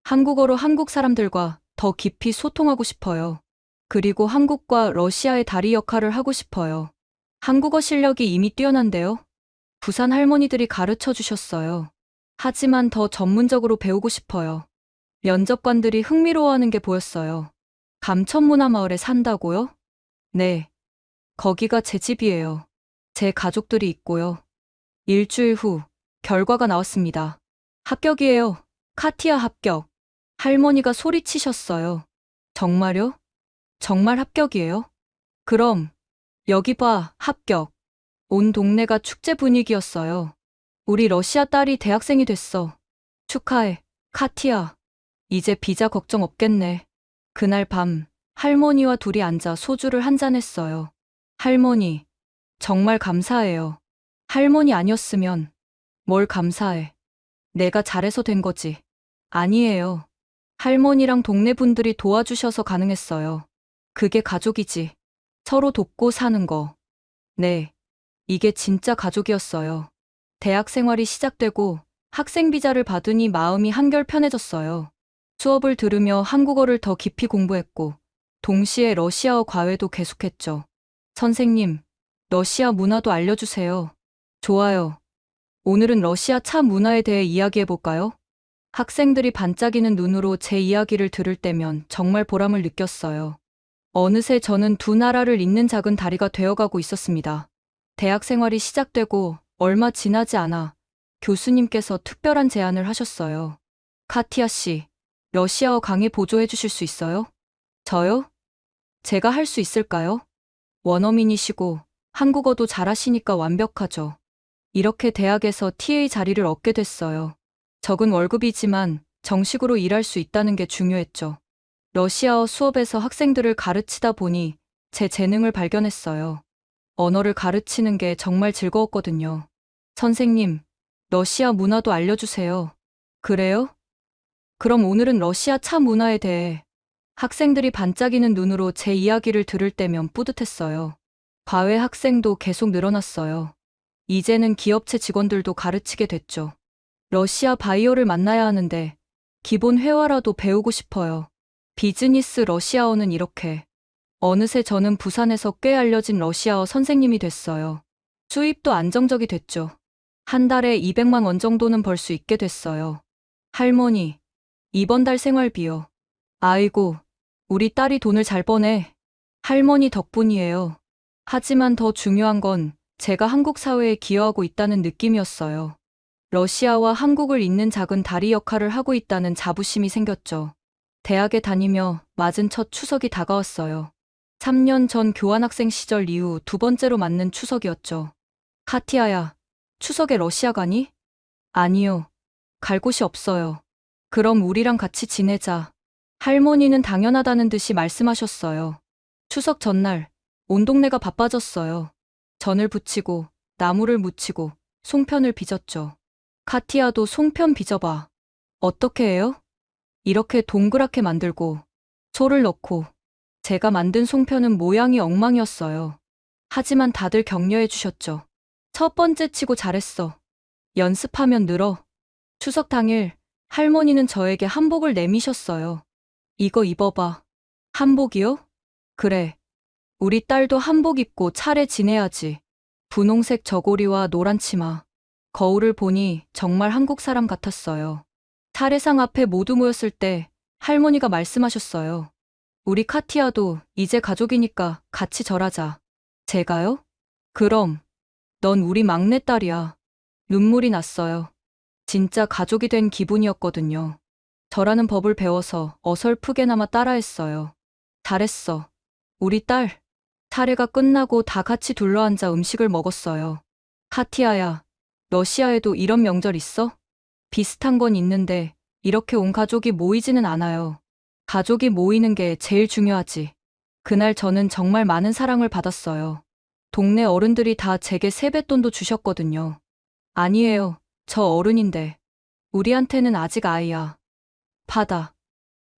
한국어로 한국 사람들과 더 깊이 소통하고 싶어요. 그리고 한국과 러시아의 다리 역할을 하고 싶어요. 한국어 실력이 이미 뛰어난데요. 부산 할머니들이 가르쳐 주셨어요. 하지만 더 전문적으로 배우고 싶어요. 면접관들이 흥미로워하는 게 보였어요. 감천문화마을에 산다고요? 네. 거기가 제 집이에요. 제 가족들이 있고요. 일주일 후 결과가 나왔습니다. 합격이에요. 카티아 합격. 할머니가 소리치셨어요. 정말요? 정말 합격이에요? 그럼 여기 봐, 합격. 온 동네가 축제 분위기였어요. 우리 러시아 딸이 대학생이 됐어. 축하해, 카티아. 이제 비자 걱정 없겠네. 그날 밤 할머니와 둘이 앉아 소주를 한잔 했어요. 할머니, 정말 감사해요. 할머니 아니었으면 뭘 감사해. 내가 잘해서 된 거지. 아니에요. 할머니랑 동네 분들이 도와주셔서 가능했어요. 그게 가족이지. 서로 돕고 사는 거. 네. 이게 진짜 가족이었어요. 대학 생활이 시작되고 학생 비자를 받으니 마음이 한결 편해졌어요. 수업을 들으며 한국어를 더 깊이 공부했고, 동시에 러시아어 과외도 계속했죠. 선생님, 러시아 문화도 알려주세요. 좋아요. 오늘은 러시아 차 문화에 대해 이야기해볼까요? 학생들이 반짝이는 눈으로 제 이야기를 들을 때면 정말 보람을 느꼈어요. 어느새 저는 두 나라를 잇는 작은 다리가 되어가고 있었습니다. 대학 생활이 시작되고 얼마 지나지 않아 교수님께서 특별한 제안을 하셨어요. 카티아 씨, 러시아어 강의 보조해 주실 수 있어요? 저요? 제가 할 수 있을까요? 원어민이시고 한국어도 잘하시니까 완벽하죠. 이렇게 대학에서 TA 자리를 얻게 됐어요. 적은 월급이지만 정식으로 일할 수 있다는 게 중요했죠. 러시아어 수업에서 학생들을 가르치다 보니 제 재능을 발견했어요. 언어를 가르치는 게 정말 즐거웠거든요. 선생님, 러시아 문화도 알려주세요. 그래요? 그럼 오늘은 러시아 차 문화에 대해 학생들이 반짝이는 눈으로 제 이야기를 들을 때면 뿌듯했어요. 과외 학생도 계속 늘어났어요. 이제는 기업체 직원들도 가르치게 됐죠. 러시아 바이어를 만나야 하는데 기본 회화라도 배우고 싶어요. 비즈니스 러시아어는 이렇게. 어느새 저는 부산에서 꽤 알려진 러시아어 선생님이 됐어요. 수입도 안정적이 됐죠. 한 달에 200만 원 정도는 벌 수 있게 됐어요. 할머니, 이번 달 생활비요. 아이고, 우리 딸이 돈을 잘 버네. 할머니 덕분이에요. 하지만 더 중요한 건 제가 한국 사회에 기여하고 있다는 느낌이었어요. 러시아와 한국을 잇는 작은 다리 역할을 하고 있다는 자부심이 생겼죠. 대학에 다니며 맞은 첫 추석이 다가왔어요. 3년 전 교환학생 시절 이후 두 번째로 맞는 추석이었죠. 카티아야, 추석에 러시아 가니? 아니요. 갈 곳이 없어요. 그럼 우리랑 같이 지내자. 할머니는 당연하다는 듯이 말씀하셨어요. 추석 전날, 온 동네가 바빠졌어요. 전을 부치고, 나무를 묻히고, 송편을 빚었죠. 카티아도 송편 빚어봐. 어떻게 해요? 이렇게 동그랗게 만들고, 소를 넣고, 제가 만든 송편은 모양이 엉망이었어요. 하지만 다들 격려해 주셨죠. 첫 번째 치고 잘했어. 연습하면 늘어. 추석 당일, 할머니는 저에게 한복을 내미셨어요. 이거 입어봐. 한복이요? 그래. 우리 딸도 한복 입고 차례 지내야지. 분홍색 저고리와 노란 치마. 거울을 보니 정말 한국 사람 같았어요. 차례상 앞에 모두 모였을 때 할머니가 말씀하셨어요. 우리 카티아도 이제 가족이니까 같이 절하자. 제가요? 그럼. 넌 우리 막내딸이야. 눈물이 났어요. 진짜 가족이 된 기분이었거든요. 저라는 법을 배워서 어설프게나마 따라했어요. 잘했어. 우리 딸. 차례가 끝나고 다 같이 둘러앉아 음식을 먹었어요. 카티아야, 러시아에도 이런 명절 있어? 비슷한 건 있는데 이렇게 온 가족이 모이지는 않아요. 가족이 모이는 게 제일 중요하지. 그날 저는 정말 많은 사랑을 받았어요. 동네 어른들이 다 제게 세뱃돈도 주셨거든요. 아니에요. 저 어른인데. 우리한테는 아직 아이야. 바다.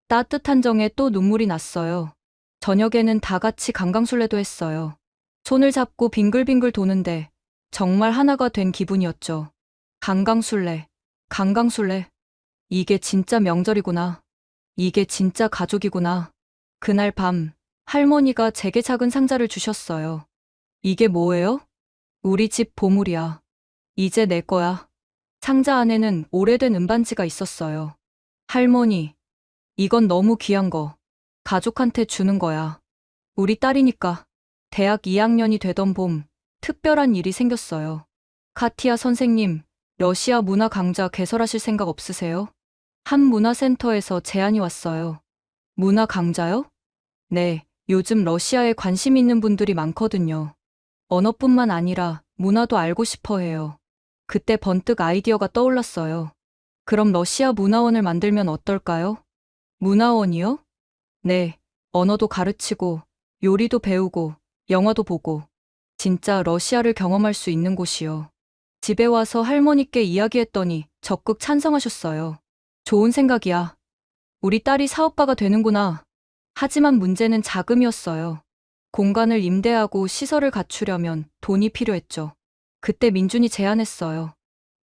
따뜻한 정에 또 눈물이 났어요. 저녁에는 다 같이 강강술래도 했어요. 손을 잡고 빙글빙글 도는데 정말 하나가 된 기분이었죠. 강강술래, 강강술래. 이게 진짜 명절이구나. 이게 진짜 가족이구나. 그날 밤, 할머니가 제게 작은 상자를 주셨어요. 이게 뭐예요? 우리 집 보물이야. 이제 내 거야. 상자 안에는 오래된 은반지가 있었어요. 할머니, 이건 너무 귀한 거. 가족한테 주는 거야. 우리 딸이니까. 대학 2학년이 되던 봄, 특별한 일이 생겼어요. 카티아 선생님, 러시아 문화 강좌 개설하실 생각 없으세요? 한 문화센터에서 제안이 왔어요. 문화 강좌요? 네, 요즘 러시아에 관심 있는 분들이 많거든요. 언어뿐만 아니라 문화도 알고 싶어 해요. 그때 번뜩 아이디어가 떠올랐어요. 그럼 러시아 문화원을 만들면 어떨까요? 문화원이요? 네, 언어도 가르치고, 요리도 배우고, 영화도 보고, 진짜 러시아를 경험할 수 있는 곳이요. 집에 와서 할머니께 이야기했더니 적극 찬성하셨어요. 좋은 생각이야. 우리 딸이 사업가가 되는구나. 하지만 문제는 자금이었어요. 공간을 임대하고 시설을 갖추려면 돈이 필요했죠. 그때 민준이 제안했어요.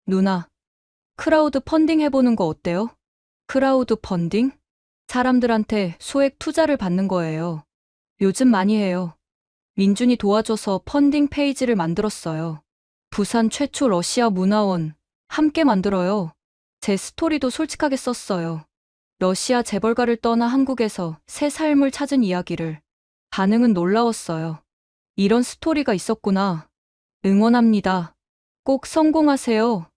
누나, 크라우드 펀딩 해보는 거 어때요? 크라우드 펀딩? 사람들한테 소액 투자를 받는 거예요. 요즘 많이 해요. 민준이 도와줘서 펀딩 페이지를 만들었어요. 부산 최초 러시아 문화원, 함께 만들어요. 제 스토리도 솔직하게 썼어요. 러시아 재벌가를 떠나 한국에서 새 삶을 찾은 이야기를. 반응은 놀라웠어요. 이런 스토리가 있었구나. 응원합니다. 꼭 성공하세요.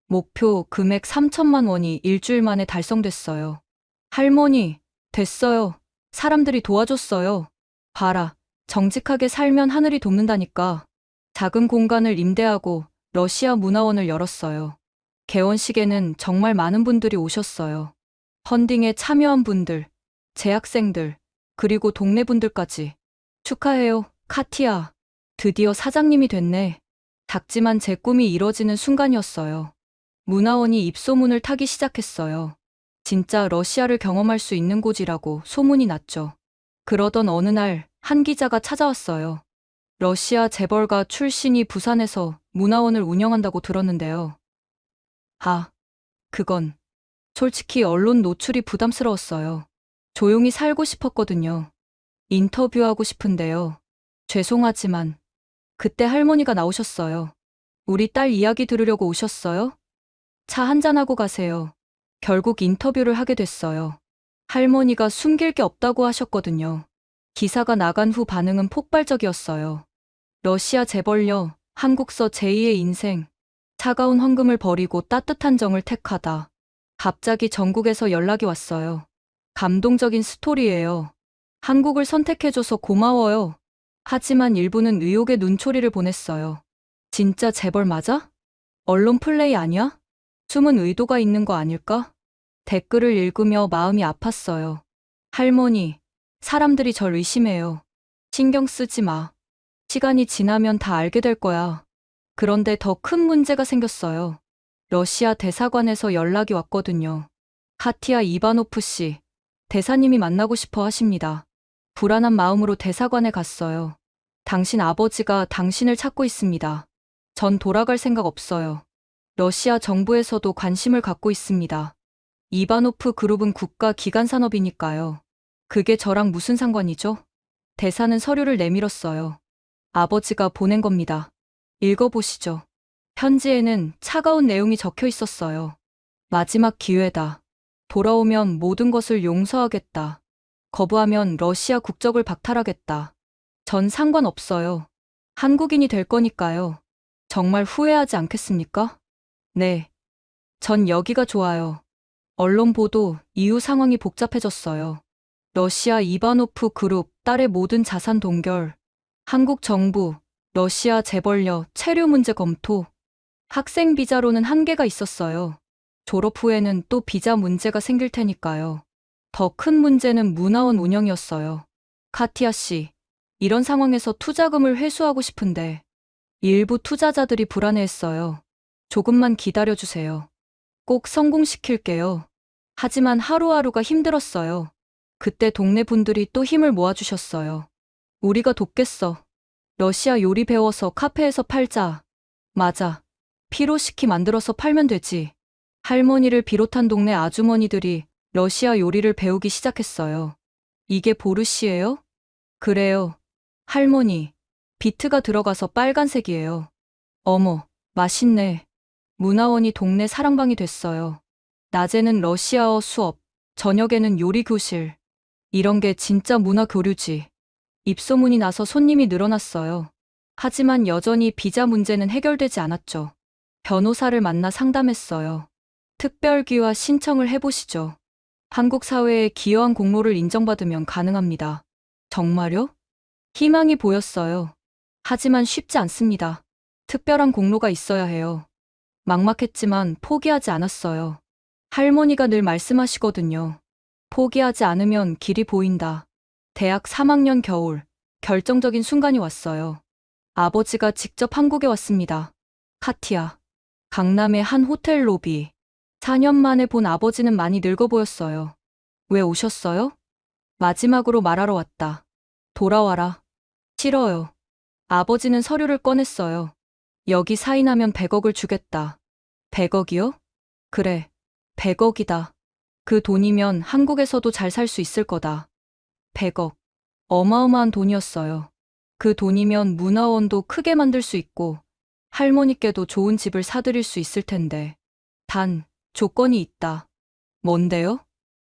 목표 금액 3천만 원이 일주일 만에 달성됐어요. 할머니, 됐어요. 사람들이 도와줬어요. 봐라, 정직하게 살면 하늘이 돕는다니까. 작은 공간을 임대하고 러시아 문화원을 열었어요. 개원식에는 정말 많은 분들이 오셨어요. 펀딩에 참여한 분들, 재학생들, 그리고 동네 분들까지. 축하해요, 카티아. 드디어 사장님이 됐네. 작지만 제 꿈이 이뤄지는 순간이었어요. 문화원이 입소문을 타기 시작했어요. 진짜 러시아를 경험할 수 있는 곳이라고 소문이 났죠. 그러던 어느 날 한 기자가 찾아왔어요. 러시아 재벌가 출신이 부산에서 문화원을 운영한다고 들었는데요. 아, 그건 솔직히 언론 노출이 부담스러웠어요. 조용히 살고 싶었거든요. 인터뷰하고 싶은데요. 죄송하지만 그때 할머니가 나오셨어요. 우리 딸 이야기 들으려고 오셨어요? 차 한잔하고 가세요. 결국 인터뷰를 하게 됐어요. 할머니가 숨길 게 없다고 하셨거든요. 기사가 나간 후 반응은 폭발적이었어요. 러시아 재벌녀, 한국서 제2의 인생. 차가운 황금을 버리고 따뜻한 정을 택하다. 갑자기 전국에서 연락이 왔어요. 감동적인 스토리예요. 한국을 선택해줘서 고마워요. 하지만 일부는 의혹의 눈초리를 보냈어요. 진짜 재벌 맞아? 언론 플레이 아니야? 숨은 의도가 있는 거 아닐까? 댓글을 읽으며 마음이 아팠어요. 할머니, 사람들이 절 의심해요. 신경 쓰지 마. 시간이 지나면 다 알게 될 거야. 그런데 더 큰 문제가 생겼어요. 러시아 대사관에서 연락이 왔거든요. 카티아 이바노프 씨, 대사님이 만나고 싶어 하십니다. 불안한 마음으로 대사관에 갔어요. 당신 아버지가 당신을 찾고 있습니다. 전 돌아갈 생각 없어요. 러시아 정부에서도 관심을 갖고 있습니다. 이바노프 그룹은 국가 기관 산업이니까요. 그게 저랑 무슨 상관이죠? 대사는 서류를 내밀었어요. 아버지가 보낸 겁니다. 읽어보시죠. 편지에는 차가운 내용이 적혀 있었어요. 마지막 기회다. 돌아오면 모든 것을 용서하겠다. 거부하면 러시아 국적을 박탈하겠다. 전 상관없어요. 한국인이 될 거니까요. 정말 후회하지 않겠습니까? 네. 전 여기가 좋아요. 언론 보도 이후 상황이 복잡해졌어요. 러시아 이바노프 그룹 딸의 모든 자산 동결, 한국 정부, 러시아 재벌려 체류 문제 검토, 학생 비자로는 한계가 있었어요. 졸업 후에는 또 비자 문제가 생길 테니까요. 더 큰 문제는 문화원 운영이었어요. 카티아 씨, 이런 상황에서 투자금을 회수하고 싶은데 일부 투자자들이 불안해했어요. 조금만 기다려주세요. 꼭 성공시킬게요. 하지만 하루하루가 힘들었어요. 그때 동네 분들이 또 힘을 모아주셨어요. 우리가 돕겠어. 러시아 요리 배워서 카페에서 팔자. 맞아. 피로시키 만들어서 팔면 되지. 할머니를 비롯한 동네 아주머니들이 러시아 요리를 배우기 시작했어요. 이게 보르시예요? 그래요. 할머니, 비트가 들어가서 빨간색이에요. 어머, 맛있네. 문화원이 동네 사랑방이 됐어요. 낮에는 러시아어 수업, 저녁에는 요리 교실. 이런 게 진짜 문화 교류지. 입소문이 나서 손님이 늘어났어요. 하지만 여전히 비자 문제는 해결되지 않았죠. 변호사를 만나 상담했어요. 특별기와 신청을 해보시죠. 한국 사회에 기여한 공로를 인정받으면 가능합니다. 정말요? 희망이 보였어요. 하지만 쉽지 않습니다. 특별한 공로가 있어야 해요. 막막했지만 포기하지 않았어요. 할머니가 늘 말씀하시거든요. 포기하지 않으면 길이 보인다. 대학 3학년 겨울, 결정적인 순간이 왔어요. 아버지가 직접 한국에 왔습니다. 카티아, 강남의 한 호텔 로비. 4년 만에 본 아버지는 많이 늙어 보였어요. 왜 오셨어요? 마지막으로 말하러 왔다. 돌아와라. 싫어요. 아버지는 서류를 꺼냈어요. 여기 사인하면 100억을 주겠다. 100억이요? 그래, 100억이다. 그 돈이면 한국에서도 잘 살 수 있을 거다. 100억. 어마어마한 돈이었어요. 그 돈이면 문화원도 크게 만들 수 있고 할머니께도 좋은 집을 사드릴 수 있을 텐데. 단, 조건이 있다. 뭔데요?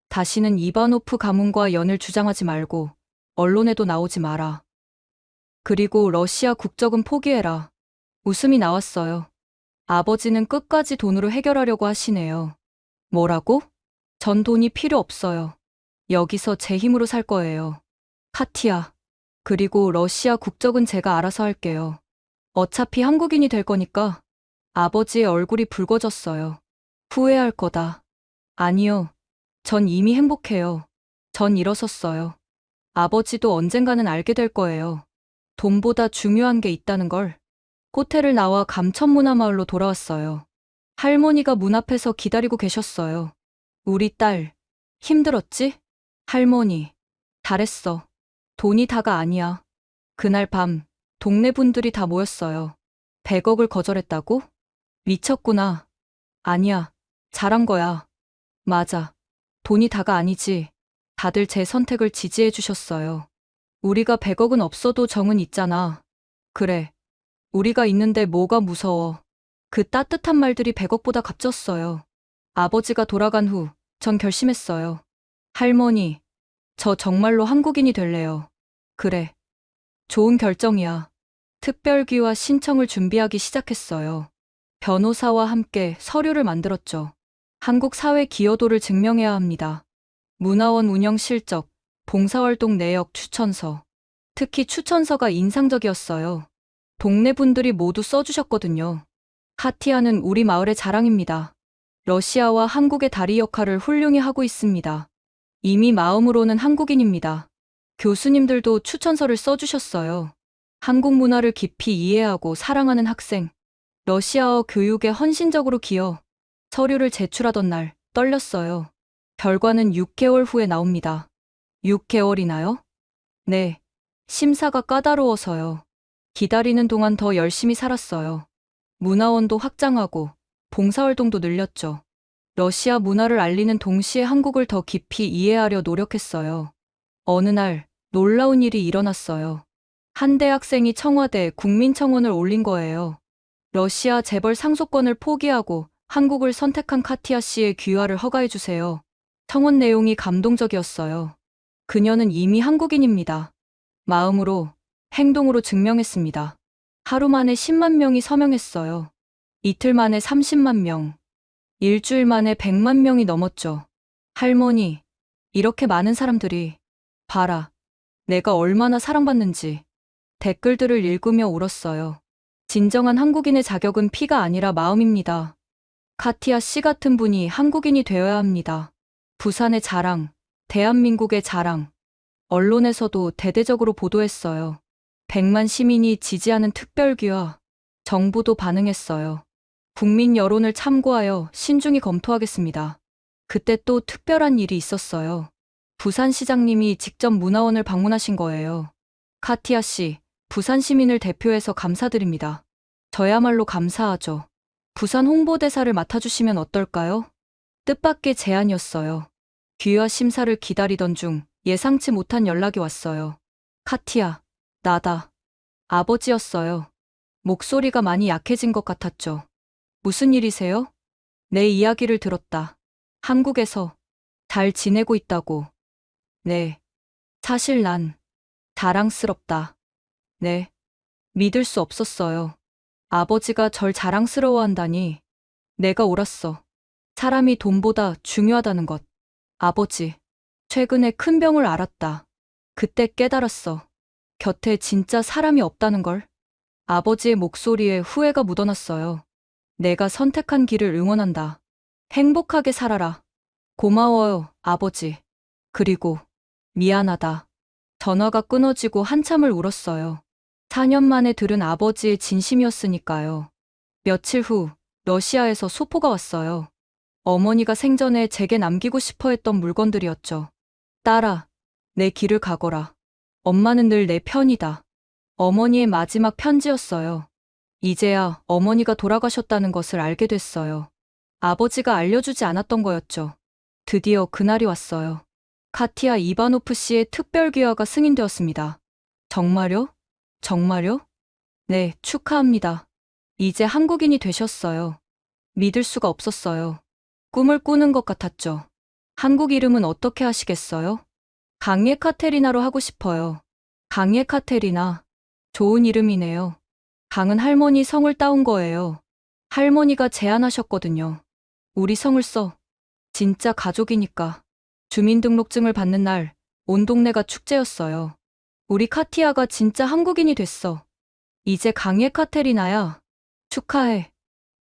다시는 이바노프 가문과 연을 주장하지 말고 언론에도 나오지 마라. 그리고 러시아 국적은 포기해라. 웃음이 나왔어요. 아버지는 끝까지 돈으로 해결하려고 하시네요. 뭐라고? 전 돈이 필요 없어요. 여기서 제 힘으로 살 거예요. 카티아. 그리고 러시아 국적은 제가 알아서 할게요. 어차피 한국인이 될 거니까. 아버지의 얼굴이 붉어졌어요. 후회할 거다. 아니요. 전 이미 행복해요. 전 일어섰어요. 아버지도 언젠가는 알게 될 거예요. 돈보다 중요한 게 있다는 걸. 호텔을 나와 감천문화마을로 돌아왔어요. 할머니가 문 앞에서 기다리고 계셨어요. 우리 딸, 힘들었지? 할머니, 잘했어. 돈이 다가 아니야. 그날 밤, 동네 분들이 다 모였어요. 100억을 거절했다고? 미쳤구나. 아니야, 잘한 거야. 맞아. 돈이 다가 아니지. 다들 제 선택을 지지해 주셨어요. 우리가 100억은 없어도 정은 있잖아. 그래. 우리가 있는데 뭐가 무서워. 그 따뜻한 말들이 100억보다 값졌어요. 아버지가 돌아간 후, 전 결심했어요. 할머니, 저 정말로 한국인이 될래요. 그래. 좋은 결정이야. 특별기와 신청을 준비하기 시작했어요. 변호사와 함께 서류를 만들었죠. 한국 사회 기여도를 증명해야 합니다. 문화원 운영 실적, 봉사활동 내역 추천서. 특히 추천서가 인상적이었어요. 동네 분들이 모두 써주셨거든요. 카티아는 우리 마을의 자랑입니다. 러시아와 한국의 다리 역할을 훌륭히 하고 있습니다. 이미 마음으로는 한국인입니다. 교수님들도 추천서를 써주셨어요. 한국 문화를 깊이 이해하고 사랑하는 학생. 러시아어 교육에 헌신적으로 기여. 서류를 제출하던 날 떨렸어요. 결과는 6개월 후에 나옵니다. 6개월이나요? 네. 심사가 까다로워서요. 기다리는 동안 더 열심히 살았어요. 문화원도 확장하고 봉사활동도 늘렸죠. 러시아 문화를 알리는 동시에 한국을 더 깊이 이해하려 노력했어요. 어느 날 놀라운 일이 일어났어요. 한 대학생이 청와대 국민청원을 올린 거예요. 러시아 재벌 상속권을 포기하고 한국을 선택한 카티아 씨의 귀화를 허가해 주세요. 청원 내용이 감동적이었어요. 그녀는 이미 한국인입니다. 마음으로, 행동으로 증명했습니다. 하루 만에 10만 명이 서명했어요. 이틀 만에 30만 명. 일주일 만에 100만 명이 넘었죠. 할머니, 이렇게 많은 사람들이, 봐라, 내가 얼마나 사랑받는지. 댓글들을 읽으며 울었어요. 진정한 한국인의 자격은 피가 아니라 마음입니다. 카티아 씨 같은 분이 한국인이 되어야 합니다. 부산의 자랑, 대한민국의 자랑. 언론에서도 대대적으로 보도했어요. 100만 시민이 지지하는 특별기와 정부도 반응했어요. 국민 여론을 참고하여 신중히 검토하겠습니다. 그때 또 특별한 일이 있었어요. 부산시장님이 직접 문화원을 방문하신 거예요. 카티아 씨, 부산 시민을 대표해서 감사드립니다. 저야말로 감사하죠. 부산 홍보대사를 맡아주시면 어떨까요? 뜻밖의 제안이었어요. 귀화 심사를 기다리던 중 예상치 못한 연락이 왔어요. 카티아, 나다. 아버지였어요. 목소리가 많이 약해진 것 같았죠. 무슨 일이세요? 내 이야기를 들었다. 한국에서 잘 지내고 있다고. 네. 사실 난 자랑스럽다. 네. 믿을 수 없었어요. 아버지가 절 자랑스러워한다니. 내가 옳았어. 사람이 돈보다 중요하다는 것. 아버지, 최근에 큰 병을 앓았다. 그때 깨달았어. 곁에 진짜 사람이 없다는 걸. 아버지의 목소리에 후회가 묻어났어요. 내가 선택한 길을 응원한다. 행복하게 살아라. 고마워요, 아버지. 그리고 미안하다. 전화가 끊어지고 한참을 울었어요. 4년 만에 들은 아버지의 진심이었으니까요. 며칠 후 러시아에서 소포가 왔어요. 어머니가 생전에 제게 남기고 싶어 했던 물건들이었죠. 딸아, 내 길을 가거라. 엄마는 늘 내 편이다. 어머니의 마지막 편지였어요. 이제야 어머니가 돌아가셨다는 것을 알게 됐어요. 아버지가 알려주지 않았던 거였죠. 드디어 그날이 왔어요. 카티아 이바노프 씨의 특별 귀화가 승인되었습니다. 정말요? 정말요? 네, 축하합니다. 이제 한국인이 되셨어요. 믿을 수가 없었어요. 꿈을 꾸는 것 같았죠. 한국 이름은 어떻게 하시겠어요? 강예 카테리나로 하고 싶어요. 강예 카테리나. 좋은 이름이네요. 강은 할머니 성을 따온 거예요. 할머니가 제안하셨거든요. 우리 성을 써. 진짜 가족이니까. 주민등록증을 받는 날, 온 동네가 축제였어요. 우리 카티아가 진짜 한국인이 됐어. 이제 강예 카테리나야. 축하해.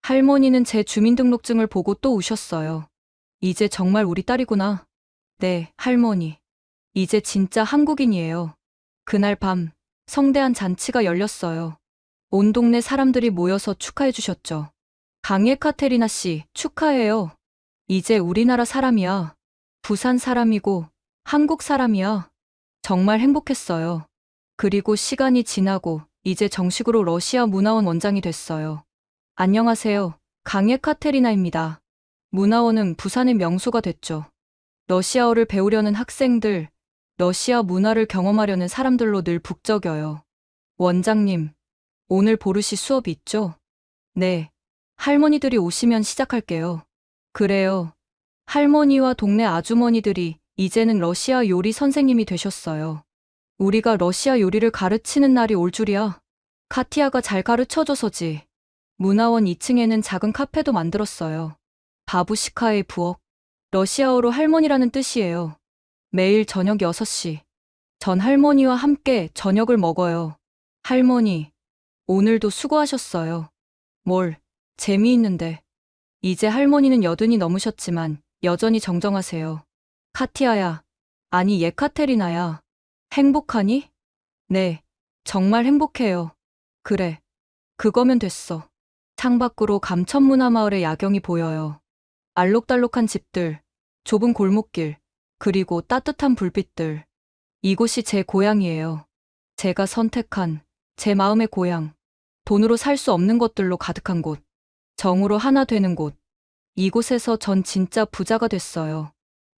할머니는 제 주민등록증을 보고 또 우셨어요. 이제 정말 우리 딸이구나. 네, 할머니. 이제 진짜 한국인이에요. 그날 밤, 성대한 잔치가 열렸어요. 온 동네 사람들이 모여서 축하해 주셨죠. 강예 카테리나 씨, 축하해요. 이제 우리나라 사람이야. 부산 사람이고, 한국 사람이야. 정말 행복했어요. 그리고 시간이 지나고, 이제 정식으로 러시아 문화원 원장이 됐어요. 안녕하세요. 강예 카테리나입니다. 문화원은 부산의 명소가 됐죠. 러시아어를 배우려는 학생들, 러시아 문화를 경험하려는 사람들로 늘 북적여요. 원장님, 오늘 보르시 수업이 있죠? 네. 할머니들이 오시면 시작할게요. 그래요. 할머니와 동네 아주머니들이 이제는 러시아 요리 선생님이 되셨어요. 우리가 러시아 요리를 가르치는 날이 올 줄이야. 카티아가 잘 가르쳐줘서지. 문화원 2층에는 작은 카페도 만들었어요. 바부시카의 부엌. 러시아어로 할머니라는 뜻이에요. 매일 저녁 6시. 전 할머니와 함께 저녁을 먹어요. 할머니, 오늘도 수고하셨어요. 뭘, 재미있는데. 이제 할머니는 80이 넘으셨지만 여전히 정정하세요. 카티아야, 아니 예카테리나야. 행복하니? 네, 정말 행복해요. 그래, 그거면 됐어. 창밖으로 감천문화마을의 야경이 보여요. 알록달록한 집들, 좁은 골목길, 그리고 따뜻한 불빛들. 이곳이 제 고향이에요. 제가 선택한 제 마음의 고향. 돈으로 살 수 없는 것들로 가득한 곳. 정으로 하나 되는 곳. 이곳에서 전 진짜 부자가 됐어요.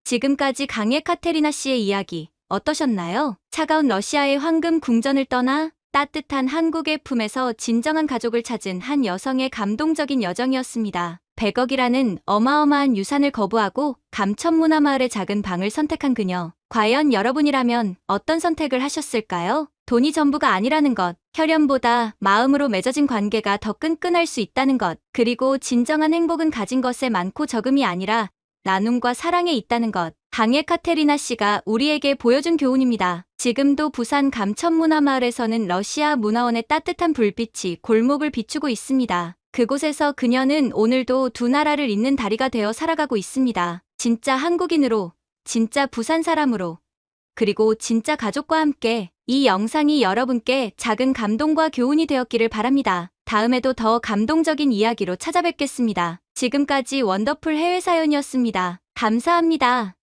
지금까지 강예 카테리나 씨의 이야기 어떠셨나요? 차가운 러시아의 황금 궁전을 떠나 따뜻한 한국의 품에서 진정한 가족을 찾은 한 여성의 감동적인 여정이었습니다. 100억이라는 어마어마한 유산을 거부하고 감천문화마을의 작은 방을 선택한 그녀. 과연 여러분이라면 어떤 선택을 하셨을까요? 돈이 전부가 아니라는 것, 혈연보다 마음으로 맺어진 관계가 더 끈끈할 수 있다는 것, 그리고 진정한 행복은 가진 것에 많고 적음이 아니라 나눔과 사랑에 있다는 것. 강예 카테리나 씨가 우리에게 보여준 교훈입니다. 지금도 부산 감천문화마을에서는 러시아 문화원의 따뜻한 불빛이 골목을 비추고 있습니다. 그곳에서 그녀는 오늘도 두 나라를 잇는 다리가 되어 살아가고 있습니다. 진짜 한국인으로, 진짜 부산 사람으로, 그리고 진짜 가족과 함께 이 영상이 여러분께 작은 감동과 교훈이 되었기를 바랍니다. 다음에도 더 감동적인 이야기로 찾아뵙겠습니다. 지금까지 원더풀 해외 사연이었습니다. 감사합니다.